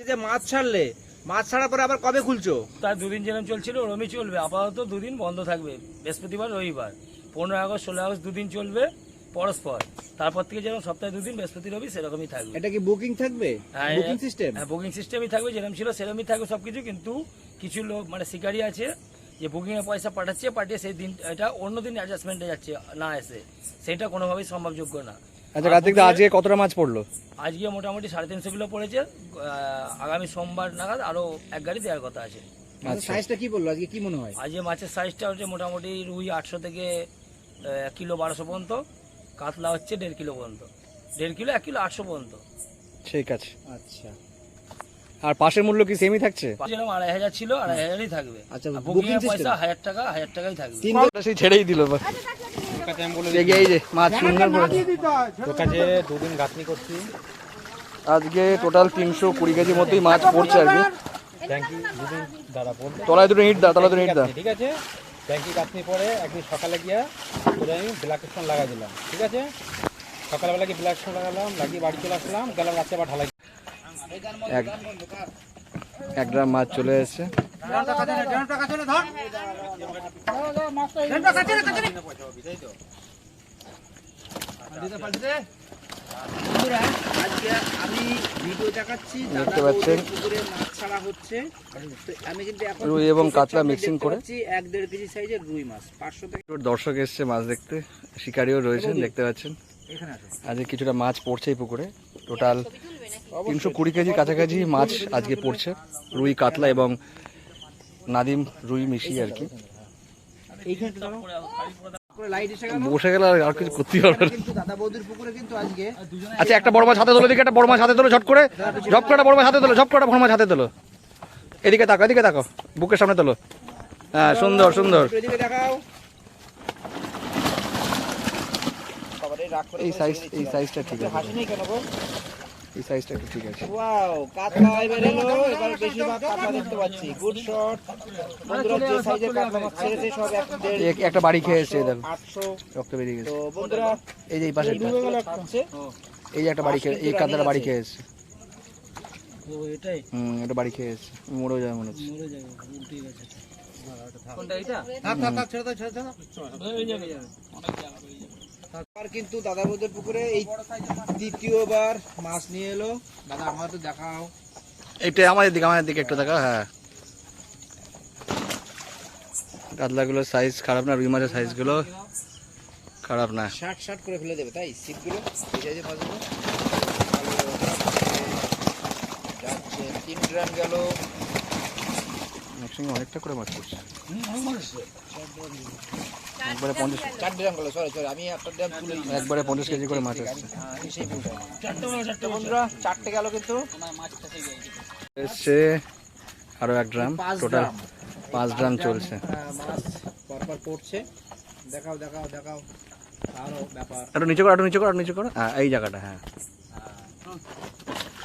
যে মাছ ছাড়লে, মাছ ছাড়ার পরে আবার কবে খুলছো? তার দুদিন যেরকম চলছিল ওরমই চলবে, আপাতত দুদিন বন্ধ থাকবে, বৃহস্পতিবার রবিবার। 15 আগস্ট 16 আগস্ট দুদিন চলবে পরস্পর, তারপর থেকে যেরকম সপ্তাহে দুদিন বৃহস্পতি রবি সেরকমই থাকবে। এটা কি বুকিং থাকবে? Booking system? হ্যাঁ, বুকিং সিস্টেমই থাকবে, যেরকম ছিল সেরকমই থাকবে সবকিছু। কিন্তু কিছু লোক মানে শিকারি আছে যে বুকিং এর পয়সা পাঠিয়ে সেই দিন এটা অন্য দিন অ্যাডজাস্টমেন্টে যাচ্ছে না এসে, সেটা কোনোভাবেই সম্ভবযোগ্য না। আচ্ছা কার্তিক দা, আজকে কতটা মাছ পড়লো? আজকে মোটামুটি 350 কিলো পড়েছে। আগামী সোমবার নাগাদ আরো এক গাড়ি দেওয়ার কথা আছে। সাইজটা কি বললো আজকে, কি মনে হয়? আজকে মাছের সাইজটা হচ্ছে মোটামুটি রুই 800 থেকে 1 কিলো 1200 পর্যন্ত, কাতলা হচ্ছে 1.5 কিলো পর্যন্ত, 1.5 কিলো 1 কিলো 800 পর্যন্ত। ঠিক আছে। আচ্ছা, আর পাশের মূল্য কি সেমই থাকছে? যেরকম 2500 ছিল 2500ই থাকবে। আচ্ছা, বুকিং এর পয়সা 1000 টাকাই থাকবে। সেই ছেড়েই দিল এই যে মাছ সুন্দর করে। তোর কাছে দুদিন গাঁথনি করছি, আজকে টোটাল 320 কেজির মতোই মাছ পড়ছে আর কি। ট্যাঙ্কি দুদিন দাদা পড়লো, তলায় দুটো ইট দা, তলায় দুটো ইট দা। ঠিক আছে। ট্যাঙ্কি গাঁথনি পরে একদিন সকালে গিয়া করে আমি ব্ল্যাক স্টোন লাগাই দিলাম, ঠিক আছে। সকালবেলা গিয়ে ব্ল্যাক স্টোন লাগালাম, লাগিয়ে বাড়ি চলে আসলাম, গেলাম রাত্রে আবার ঢালাই। এক গ্রাম মাছ চলে এসেছে। আজকে আমি ভিডিও দেখাচ্ছি, দেখতে পাচ্ছেন পুকুরে মাছ ছাড়া হচ্ছে। আমি কিন্তু এখন রুই এবং কাতলা মিক্সিং করে 1-1.5 কেজি সাইজের রুই মাছ 500 থেকে। দর্শক এসছে মাছ দেখতে, শিকারিও রয়েছেন দেখতে পাচ্ছেন। এখানে আছে আজকে কিছুটা মাছ পড়ছে এই পুকুরে। টোটাল 320 কেজির কাছাকাছি মাছ আজকে পড়ছে, রুই কাতলা এবং নাদিম রুই মিশিয়ে আর কি। বসে গেলে আর কিছু করতে পারবে না। দাদা বৌদির পুকুরে কিন্তু আজকে। আচ্ছা একটা বড় মাছ হাতে তোলো, দিকে একটা বড় মাছ হাতে তোলো, ঝট করে ঝপ করে বড় মাছ হাতে তোলো, ঝপ করে বড় মাছ হাতে তোলো। এদিকে তাকাও, এদিকে তাকাও, বুকের সামনে তোলো। হ্যাঁ, সুন্দর সুন্দর। এদিকে দেখাও। এই সাইজটা ঠিক আছে, হাসি নেই কেন গো? এই সাইজটা একটু ঠিক আছে। ওয়াও, কাতলা এবার এলো, এবার বেশিরভাগ কাতলা দেখতে পাচ্ছি। Good shot. বন্ধুরা যে সাইজের কাতলা মাছ ছেড়েছে সব 1.5 একটা বাড়ি খেয়েছে, দেখো 800 রক্ত বেরিয়ে গেছে। তো বন্ধুরা এই যে এই পাশে এই যে একটা বাড়ি খেয়ে, এই কাতলাটা বাড়ি খেয়েছে। ও এটাই এটা বাড়ি খেয়েছে, মরেও যাবে মনে হচ্ছে। মরে যাবে, উল্টে গেছে। কোনটা এটা? থাক ছেড়ে দাও। ওই যাবে আর কিন্তু দাদা বৌদির পুকুরে এই দ্বিতীয়বার মাছ নিয়ে এলো। দাদা আমার তো দেখাও। এইটা আমাদের দিকে একটু দেখাও। হ্যাঁ, কাতলাগুলোর সাইজ খারাপ না, রুই মাছের সাইজগুলো খারাপ না। শার্ট করে ফেলে দেবে তাই সিপগুলো, এই যে মাছগুলো যাচ্ছে। 3 গ্রাম গেল, একসঙ্গে অনেকটা করে মাছ পড়ছে। একবারে 50, 4 গ্রাম গেল। সরি আমি একটা ড্রাম তুলে একবারে 50 কেজি করে মাছ আসছে। চারটে বন্ধুরা, 4টে গেল কিন্তু এসছে আরো 1 ড্রাম, টোটাল 5 ড্রাম চলছে। মাছ পরপর পড়ছে। দেখাও। আরো ব্যাপার। একটু নিচে করো। হ্যাঁ, এই জায়গাটা। হ্যাঁ,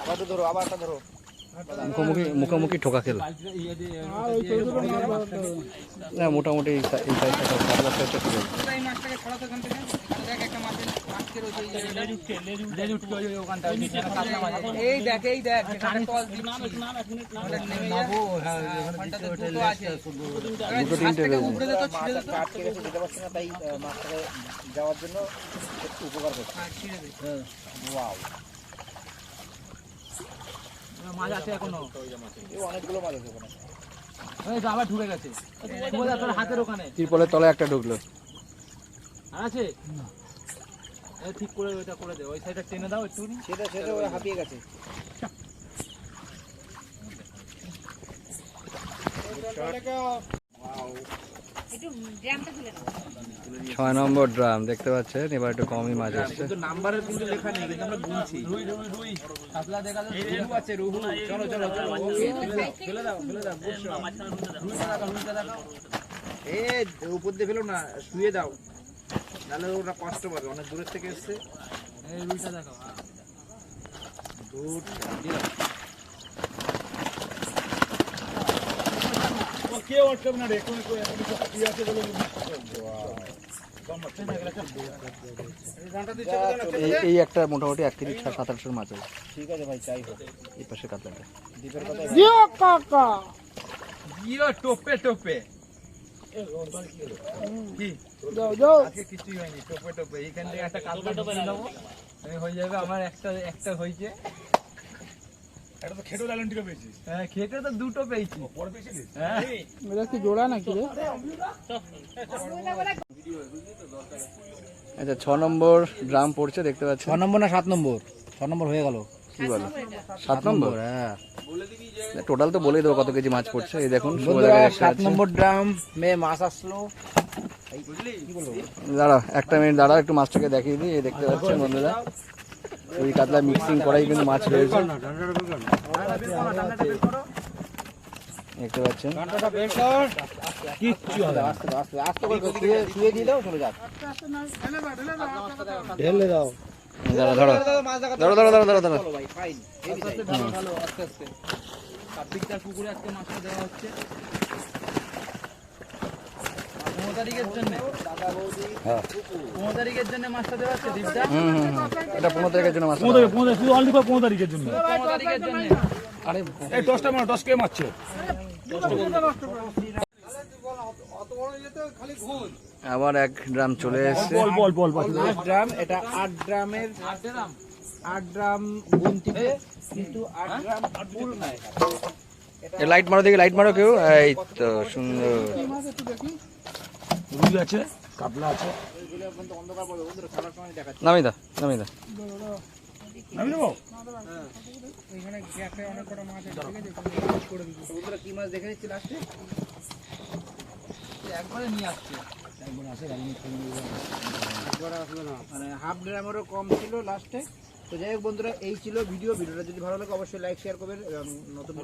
আবার তো ধরো, আবার একটা ধরো। মুখোমুখি ঠোকা খেলো। না, মোটামুটি এই সাইজটা কাতলা সাইজটা ঠিক আছে। এই দেখ দুটো তিনটে রয়েছে। দিতে পারছি না, তাই মাছটাকে যাওয়ার জন্য একটু উপকার করছে। ওয়াও, মাছ আছে এখনো, অনেকগুলো মাছ আছে ওখানে। আবার ঢুকে গেছে তোর হাতের ওখানে, তিরপলের তলায় একটা ঢুকলো। আছে ঠিক করে ওইটা করে দে, ওই সাইডটা টেনে দাও একটু। সেটা ওরা হাঁপিয়ে গেছে। ছয় নম্বর ড্রাম দেখতে পাচ্ছেন, এবার একটু কমই মাছ আসছে। নাম্বারের কিন্তু লেখা নেই, কিন্তু আমরা গুনছি। রুই কাতলা দেখা যাচ্ছে, রুহু আছে, রুহু। চলো ফেলে দাও। এ উপর দিয়ে ফেলো না, শুয়ে দাও, নাহলে ওরা কষ্ট পাবে, অনেক দূরের থেকে এসছে। এই রুইটা দেখো, দূর কেউ আটকাবে না রে, এই একটা মোটামুটি 1 কেজি 700-800 মাছ আছে। ঠিক আছে ভাই, চাই হোক। এই পাশে কাতলাটা দ্বীপের কথা টোপে টোপে আজকে কিছুই হয়নি, টোপে টোপে এইখান থেকে একটা কাতলা ঢুকিয়ে দেবো, আমি হয়ে যাবে আমার একটা হয়েছে। এটা তো খেটো লালনটিকে পেয়েছিস। হ্যাঁ, খেতে তো দুটো পেয়েছি। পরে পেয়েছিলিস? হ্যাঁ, আচ্ছা 6 নম্বর ড্রাম পড়ছে দেখতে পাচ্ছেন। 6 নম্বর না 7 নম্বর? 6 নম্বর হয়ে গেল। কি বলো 7 নম্বর? হ্যাঁ টোটাল তো বলেই দেবো কত কেজি মাছ পড়ছে। এই দেখুন বন্ধুরা, 7 নম্বর ড্রাম মে মাছ আসলো। কি বলবো, দাঁড়া একটা মিনিট দাঁড়া, একটু মাছটাকে দেখিয়ে দিই। এই দেখতে পাচ্ছেন বন্ধুরা, রুই কাতলা মিক্সিং করাই কিন্তু মাছ রয়েছে, দেখতে পাচ্ছেন। ঘন্টাটা বের কর। কিচ্ছু হবে, আস্তে আস্তে আস্তে করে শুয়ে দিয়ে দাও, চলে যাক। ঢেলে দাও। দাঁড়া দাঁড়া দাঁড়া দাঁড়া দাঁড়া দাঁড়া দাঁড়া। চলো ভাই, ফাইন। আস্তে আস্তে ভালো, আস্তে আস্তে। কার্তিকটার পুকুরে আজকে মাছটা দেওয়া হচ্ছে 15 তারিখের জন্য। 15 তারিখের জন্য মাছটা দেওয়া হচ্ছে দীপটা। এটা 15 তারিখের জন্য মাছ। 15 তারিখের জন্য। 15 তারিখের জন্য। আরে এই 10টা মানে 10 কে মারছে। আবার এক ড্রাম চলে এসেছে। বল লাস্ট ড্রাম, এটা 8 ড্রামের 8 ড্রাম গুনতিতে, কিন্তু 8 ড্রাম ফুল নাই। লাইট মারো দেখি, লাইট মারো কেউ। এই তো সুন্দর। রুই আছে, কাতলা আছে। নামি দা নামি দা। নামি দেবো? এখানে গ্যাপে অনেক কটা মাছ আছে, ঠিক আছে? করে দিবি। বন্ধুরা কি মাছ দেখে নিচ্ছি লাস্টে? একবারে নিয়ে আসছে। একবার আসবে না, মানে হাফ ড্রামেরও কম ছিল লাস্টে। তো যাই হোক বন্ধুরা, এই ছিল ভিডিওটা যদি ভালো লাগে অবশ্যই লাইক শেয়ার করবেন এবং নতুন